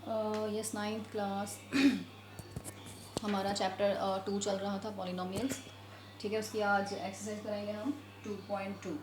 Yes, ninth class हमारा chapter 2 चल रहा था, पॉलिनोमियल्स। ठीक है, उसकी आज एक्सरसाइज करेंगे हम 2.2।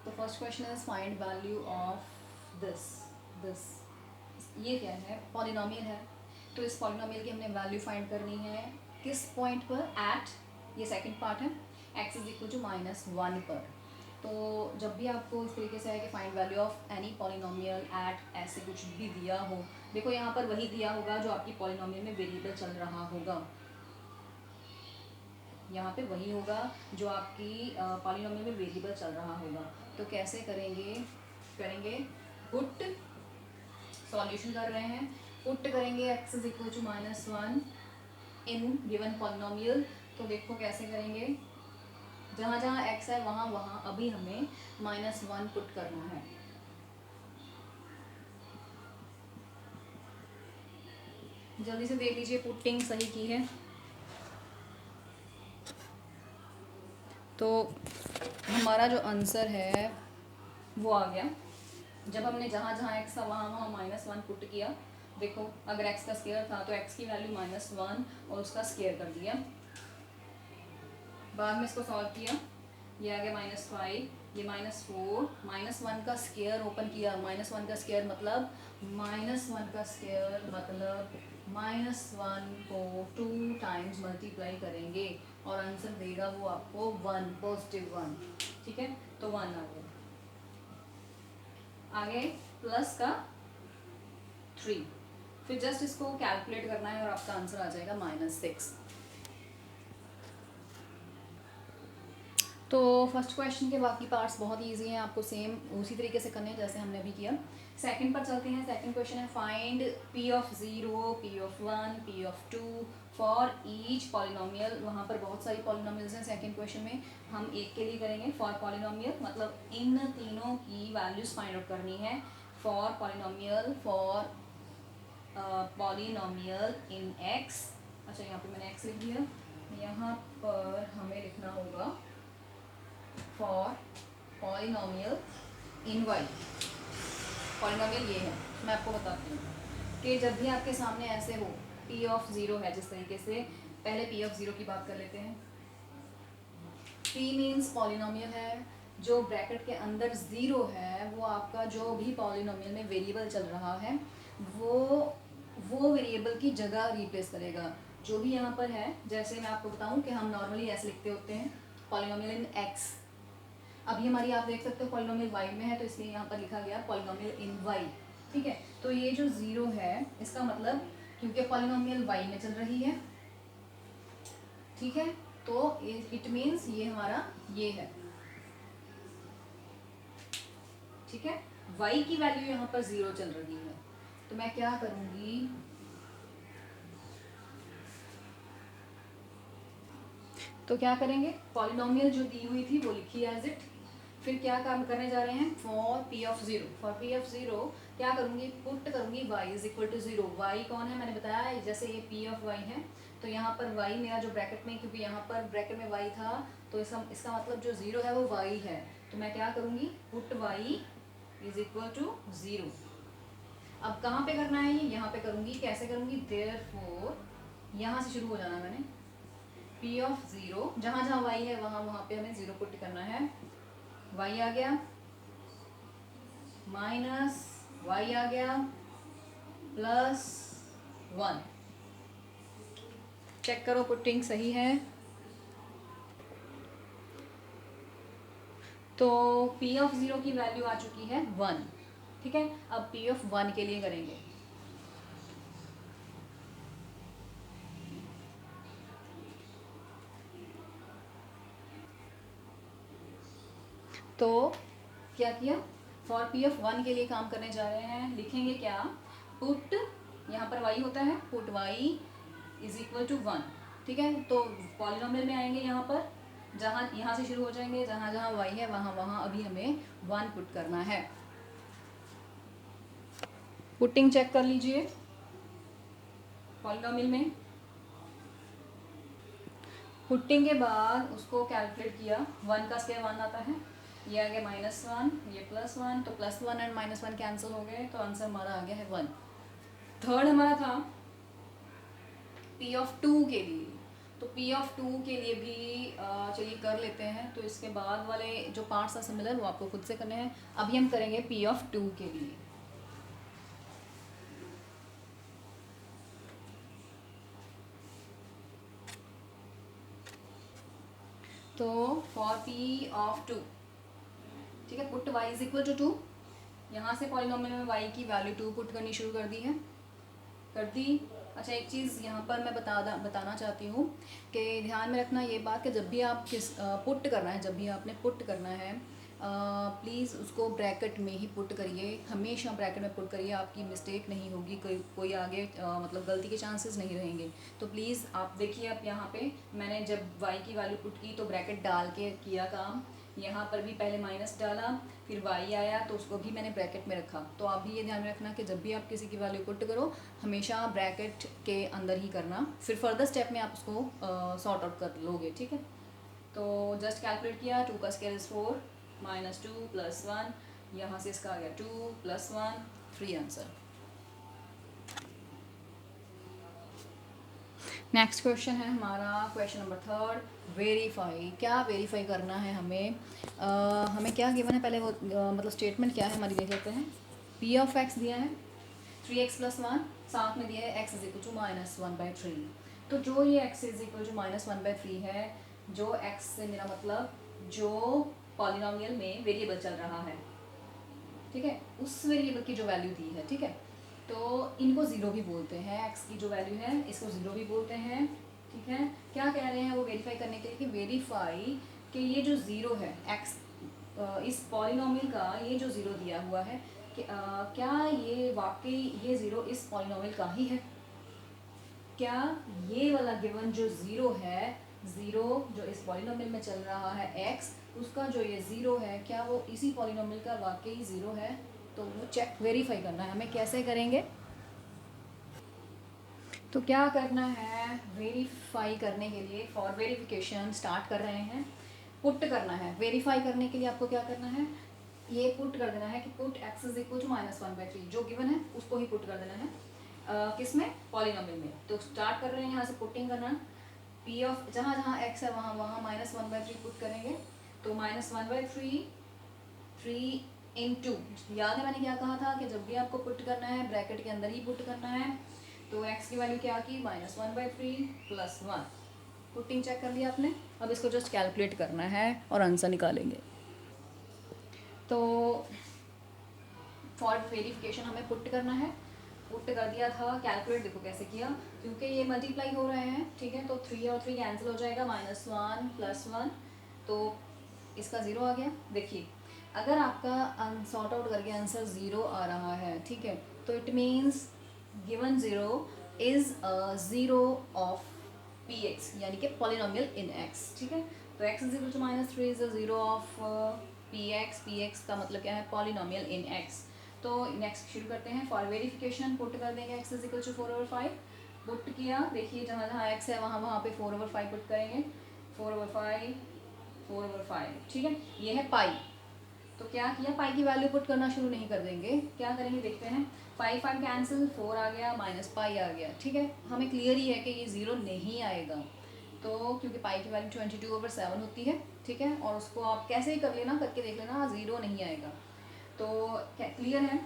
तो first question is find value of this this ये क्या है? पॉलिनोमियल है। तो इस पॉलिनोमियल की हमने वैल्यू फाइंड करनी है किस पॉइंट पर? एट, ये सेकंड पार्ट है, एक्स इज इक्वल टू -1 पर। तो जब भी आपको इस तरीके से है कि find value of any polynomial at ऐसे कुछ भी दिया हो, देखो यहाँ पर वही दिया होगा जो आपकी पॉलिनोमियल में वेरिएबल चल रहा होगा। यहाँ पे वही होगा जो आपकी पॉलिनोमियल में वेरिएबल चल रहा होगा। तो कैसे करेंगे पुट, सॉल्यूशन कर रहे हैं, पुट करेंगे x is equal to -1 in given polynomial. तो देखो कैसे करेंगे, जहाँ जहाँ x है वहाँ वहाँ अभी हमें -1 पुट करना है। जल्दी से देख लीजिए पुटिंग सही की है। तो हमारा जो आंसर है वो आ गया। जब हमने जहाँ जहाँ x था वहाँ वहाँ -1 पुट किया। देखो अगर x का स्क्वायर था तो x की वैल्यू -1 और उसका स्क्वायर कर दिया। बाद में इसको सॉल्व किया, ये आ गया -5, ये -4, -1 का स्क्वायर ओपन किया। -1 का स्क्वायर मतलब -1 का स्क्वायर मतलब -1 को 2 टाइम्स मल्टीप्लाई करेंगे और आंसर देगा वो आपको 1, +1। ठीक है, तो 1 आ गया। आगे प्लस का 3, फिर जस्ट इसको कैलकुलेट करना है और आपका आंसर आ जाएगा -6। तो फर्स्ट क्वेश्चन के बाकी पार्ट्स बहुत ईजी हैं, आपको सेम उसी तरीके से करने हैं जैसे हमने अभी किया। सेकंड पर चलते हैं। सेकंड क्वेश्चन है find p of 0, p of 1, p of 2 for each polynomial. वहाँ पर बहुत सारी पॉलिनोमियल्स हैं। सेकंड क्वेश्चन में हम एक के लिए करेंगे फॉर पॉलिनोमियल, मतलब इन तीनों की वैल्यूज फाइंड आउट करनी है। For polynomial, for polynomial in x। अच्छा, यहाँ पे मैंने x लिख दिया, यहाँ पर हमें लिखना होगा for polynomial in y। Polynomial ये है, मैं आपको बताती हूँ कि जब भी आपके सामने ऐसे हो p ऑफ 0 है, जिस तरीके से पहले p ऑफ 0 की बात कर लेते हैं। p मीन्स पॉलिनोमियल है, जो ब्रैकेट के अंदर 0 है वो आपका जो भी पॉलिनोमियल में वेरिएबल चल रहा है वो वेरिएबल की जगह रिप्लेस करेगा। जो भी यहाँ पर है, जैसे मैं आपको बताऊँ कि हम नॉर्मली ऐसे लिखते होते हैं पॉलिनोमियल इन x। अभी हमारी आप देख सकते हो पॉलिनोमियल y में है, तो इसलिए यहाँ पर लिखा गया पॉलिनोमियल इन y। ठीक है, तो ये जो 0 है इसका मतलब क्योंकि पॉलिनोमियल y में चल रही है, ठीक है, तो इट मीन्स ये हमारा ये है। ठीक है, y की वैल्यू यहाँ पर 0 चल रही है, तो मैं क्या करूँगी, तो क्या करेंगे, पॉलिनोमियल जो दी हुई थी वो लिखी एज इट। फिर क्या काम करने जा रहे हैं, for p of 0। For p of 0 क्या करूँगी, पुट करूँगी y is equal to 0। y कौन है, मैंने बताया जैसे ये p ऑफ y है, तो यहाँ पर y मेरा जो ब्रैकेट में, क्योंकि यहाँ पर ब्रैकेट में y था तो इसका मतलब जो 0 है वो y है। तो मैं क्या करूँगी, put y is equal to 0। अब कहाँ पे करना है ये, यहाँ पे करूँगी। कैसे करूँगी, देयरफॉर यहाँ से शुरू हो जाना मैंने, p ऑफ 0 जहाँ जहाँ y है वहाँ वहाँ पे हमें 0 पुट करना है। y आ गया, माइनस y आ गया, +1। चेक करो पुटिंग सही है। तो p ऑफ 0 की वैल्यू आ चुकी है 1। ठीक है, अब p ऑफ 1 के लिए करेंगे। तो क्या किया, फॉर p ऑफ 1 के लिए काम करने जा रहे हैं। लिखेंगे क्या, पुट, यहाँ पर y होता है, put y is equal to 1। ठीक है, तो पॉलिनोमियल में आएंगे, यहाँ पर जहाँ यहाँ से शुरू हो जाएंगे, जहाँ जहाँ y है वहाँ वहाँ अभी हमें 1 पुट करना है। पुटिंग चेक कर लीजिए पॉलिनोमियल में। पुटिंग के बाद उसको कैलकुलेट किया, 1 का स्क्वायर 1 आता है, ये आ गया -1, ये +1, तो +1 एंड -1 कैंसिल हो गए, तो आंसर हमारा आ गया है 1। थर्ड हमारा था P(2) के लिए, तो P(2) के लिए भी चलिए कर लेते हैं। तो इसके बाद वाले जो पार्ट्स हैं सिमिलर वो आपको खुद से करने हैं। अभी हम करेंगे P(2) के लिए। तो फॉर P(2), ठीक है, put y is equal to 2। यहाँ से पॉलिनोमियल में y की वैल्यू 2 पुट करनी शुरू कर दी है, कर दी। अच्छा, एक चीज़ यहाँ पर मैं बताना चाहती हूँ कि ध्यान में रखना ये बात कि जब भी आप पुट करना है, जब भी आपने पुट करना है, प्लीज़ उसको ब्रैकेट में ही पुट करिए, हमेशा ब्रैकेट में पुट करिए, आपकी मिस्टेक नहीं होगी, कोई आगे मतलब गलती के चांसेस नहीं रहेंगे। तो प्लीज़ आप देखिए, अब यहाँ पे मैंने जब y की वैल्यू पुट की तो ब्रैकेट डाल के किया काम। यहाँ पर भी पहले माइनस डाला, फिर y आया तो उसको भी मैंने ब्रैकेट में रखा। तो आप भी ये ध्यान में रखना कि जब भी आप किसी की वैल्यू पुट करो हमेशा ब्रैकेट के अंदर ही करना, फिर फर्दर स्टेप में आप उसको सॉर्ट आउट कर लोगे, ठीक है। तो जस्ट कैलकुलेट किया, 2 का स्क्वायर इज 4, -2 + 1, यहाँ से इसका आ गया 2 + 1, 3 आंसर। नेक्स्ट क्वेश्चन है हमारा क्वेश्चन नंबर 3, वेरीफाई। क्या वेरीफाई करना है हमें? हमें क्या गिवन है पहले वो मतलब स्टेटमेंट क्या है हमारी देख लेते हैं। P(x) दिया है 3x + 1, साथ में दिया है x = -1/3। तो जो ये x = -1/3 है, जो x से मेरा मतलब जो पॉलिनोमियल में वेरिएबल चल रहा है, ठीक है, उस वेरिएबल की जो वैल्यू दी है, ठीक है, तो इनको ज़ीरो भी बोलते हैं। x की जो वैल्यू है इसको ज़ीरो भी बोलते हैं, ठीक है। क्या कह रहे हैं वो वेरीफाई करने के लिए कि वेरीफाई कि ये जो ज़ीरो है x इस पॉलिनोमियल का, ये जो ज़ीरो दिया हुआ है कि क्या ये वाकई ये ज़ीरो इस पॉलिनोमियल का ही है? क्या ये वाला गिवन जो ज़ीरो है, ज़ीरो जो इस पॉलिनोमियल में चल रहा है x, उसका जो ये ज़ीरो है, क्या वो इसी पॉलिनोमियल का वाकई ज़ीरो है? तो वो चेक वेरीफाई करना है हमें। कैसे करेंगे? तो क्या करना है, वेरीफाई करने के लिए फॉर वेरिफिकेशन स्टार्ट कर रहे हैं, पुट करना है। वेरीफाई करने के लिए आपको क्या करना है, ये पुट कर देना है कि पुट x = -1/3, जो गिवन है उसको ही पुट कर देना है। किस में? पॉलिनोमियल में। तो स्टार्ट कर रहे हैं यहाँ से पुटिंग करना। P ऑफ जहाँ जहाँ x है वहाँ वहाँ -1/3 पुट करेंगे। तो -1/3, 3 × याद है मैंने क्या कहा था कि जब भी आपको पुट करना है ब्रैकेट के अंदर ही पुट करना है। तो x की वैल्यू क्या की? -1/3 + 1। पुटिंग चेक कर लिया आपने। अब इसको जस्ट कैलकुलेट करना है और आंसर निकालेंगे। तो फॉर वेरिफिकेशन हमें पुट करना है, पुट कर दिया था। कैलकुलेट देखो कैसे किया, क्योंकि ये मल्टीप्लाई हो रहे हैं, ठीक है। तो 3 और 3 कैंसिल हो जाएगा, -1 + 1, तो इसका ज़ीरो आ गया। देखिए, अगर आपका सॉर्ट आउट करके आंसर ज़ीरो आ रहा है, ठीक है, तो it means given zero is zero of Px, यानी कि पॉलिनोमियल इन x, ठीक है। तो x = -3 is zero of Px। Px का मतलब क्या है? पॉलिनोमियल इन x। तो नेक्स्ट शुरू करते हैं। फॉर वेरिफिकेशन पुट कर देंगे x = 4/5। पुट किया, देखिए जहाँ जहाँ x है वहाँ वहाँ पे 4/5 पुट करेंगे। 4/5, 4/5, ठीक है। ये है पाई। तो क्या किया, पाई की वैल्यू पुट करना शुरू नहीं कर देंगे। क्या करेंगे देखते हैं। 5 5 कैंसिल, 4 आ गया, -पाई आ गया, ठीक है। हमें क्लियर ही है कि ये ज़ीरो नहीं आएगा, तो क्योंकि पाई की वैल्यू 22/7 होती है, ठीक है। और उसको आप कैसे ही कर लेना, करके देख लेना, ज़ीरो नहीं आएगा। तो क्या क्लियर है?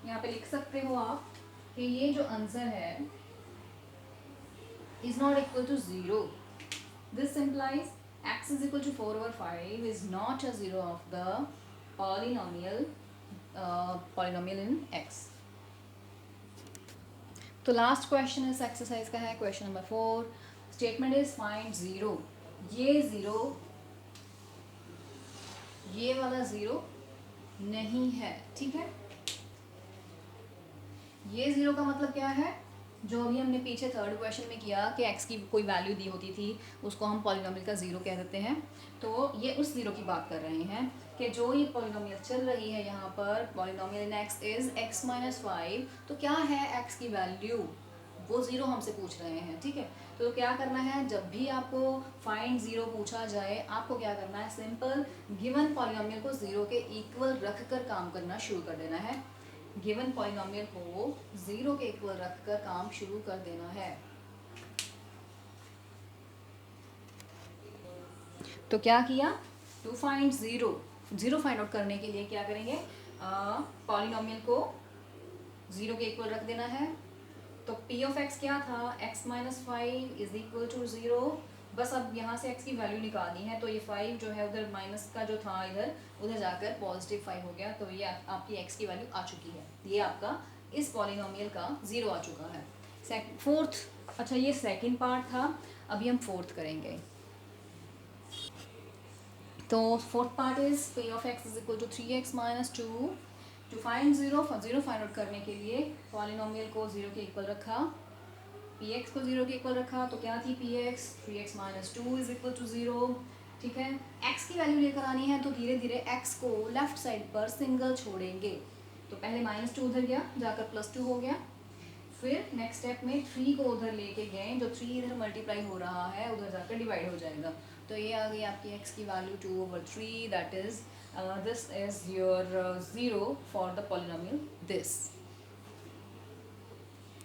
यहाँ पे लिख सकते हो आप कि ये जो आंसर है is not equal to zero. This implies x = 4/5 is not a zero of the polynomial in x। तो लास्ट क्वेश्चन इस एक्सरसाइज का है question number 4। Statement is find zero. ये ज़ीरो, ये वाला ज़ीरो नहीं है, ठीक है। ये ज़ीरो का मतलब क्या है? जो अभी हमने पीछे थर्ड क्वेश्चन में किया कि x की कोई वैल्यू दी होती थी, उसको हम पॉलिनोमियल का ज़ीरो कह देते हैं। तो ये उस ज़ीरो की बात कर रहे हैं कि जो ये पॉलिनोमियल चल रही है यहाँ पर, polynomial in x is x - 5। तो क्या है x की वैल्यू, वो ज़ीरो हमसे पूछ रहे हैं, ठीक है। तो क्या करना है, जब भी आपको फाइंड ज़ीरो पूछा जाए, आपको क्या करना है, सिंपल गिवन पॉलिनोमियल को ज़ीरो के इक्वल रख कर काम करना शुरू कर देना है। गिवन पॉलिनोमियल को 0 के इक्वल रखकर काम शुरू कर देना है। तो क्या किया, to find zero find out करने के लिए क्या करेंगे, पॉलिनोमियल को 0 के इक्वल रख देना है। तो p ऑफ x क्या था, x minus 5 is equal to 0। बस अब यहाँ से x की वैल्यू निकालनी है। तो ये 5 जो है उधर माइनस का जो था इधर उधर जाकर पॉजिटिव 5 हो गया। तो ये आपकी x की वैल्यू आ चुकी है। ये आपका इस पॉलिनोमियल का 0 आ चुका है। फोर्थ, अच्छा ये सेकंड पार्ट था, अभी हम फोर्थ करेंगे। तो fourth part is p of x is equal to 3x minus 2। To find zero find out करने के लिए पॉलिनोमियल को 0 के इक्वल रखा, px को 0 के इक्वल रखा। तो क्या थी px, 3x minus 2 is equal to 0। ठीक है, x की वैल्यू लेकर आनी है तो धीरे धीरे x को लेफ्ट साइड पर सिंगल छोड़ेंगे। तो पहले -2 उधर गया, जाकर +2 हो गया। फिर नेक्स्ट स्टेप में 3 को उधर लेके गए, जो 3 इधर मल्टीप्लाई हो रहा है उधर जाकर डिवाइड हो जाएगा। तो ये आ गई आपकी x की value 2/3। That is this is your 0 for the polynomial this.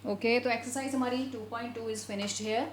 Okay, तो एक्सरसाइज हमारी 2.2 इज फिनिश्ड हियर।